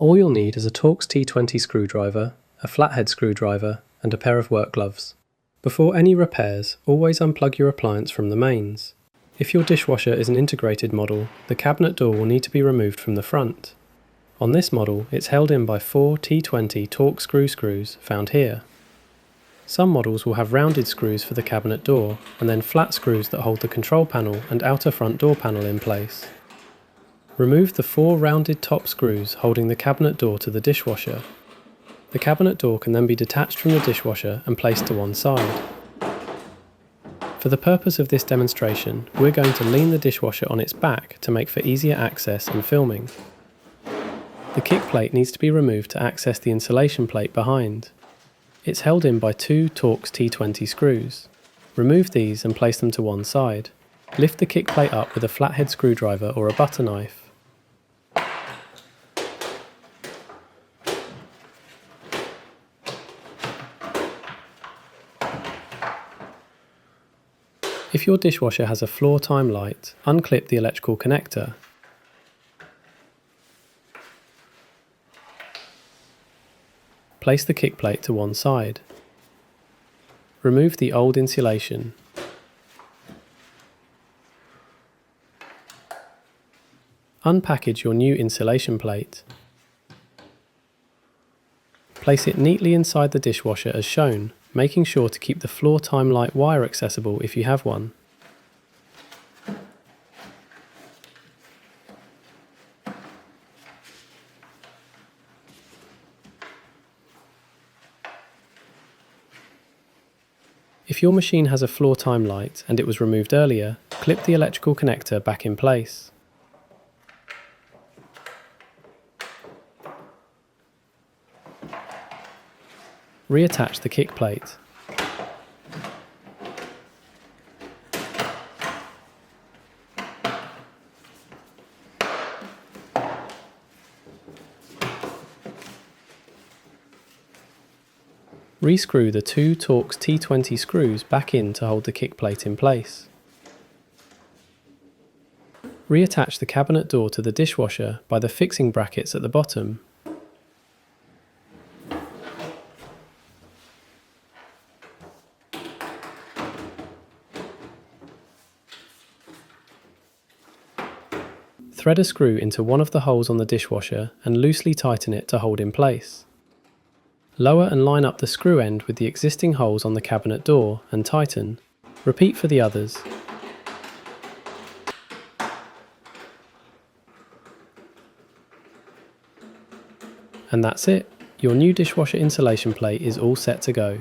All you'll need is a Torx T20 screwdriver, a flathead screwdriver, and a pair of work gloves. Before any repairs, always unplug your appliance from the mains. If your dishwasher is an integrated model, the cabinet door will need to be removed from the front. On this model, it's held in by 4 T20 Torx screws found here. Some models will have rounded screws for the cabinet door, and then flat screws that hold the control panel and outer front door panel in place. Remove the 4 rounded top screws holding the cabinet door to the dishwasher. The cabinet door can then be detached from the dishwasher and placed to one side. For the purpose of this demonstration, we're going to lean the dishwasher on its back to make for easier access and filming. The kick plate needs to be removed to access the insulation plate behind. It's held in by 2 Torx T20 screws. Remove these and place them to one side. Lift the kick plate up with a flathead screwdriver or a butter knife. If your dishwasher has a floor time light, unclip the electrical connector. Place the kick plate to one side. Remove the old insulation. Unpackage your new insulation plate. Place it neatly inside the dishwasher as shown, making sure to keep the floor time light wire accessible if you have one. If your machine has a floor time light and it was removed earlier, clip the electrical connector back in place. Reattach the kick plate. Rescrew the 2 Torx T20 screws back in to hold the kick plate in place. Reattach the cabinet door to the dishwasher by the fixing brackets at the bottom. Thread a screw into one of the holes on the dishwasher and loosely tighten it to hold in place. Lower and line up the screw end with the existing holes on the cabinet door and tighten. Repeat for the others. And that's it. Your new dishwasher insulation plate is all set to go.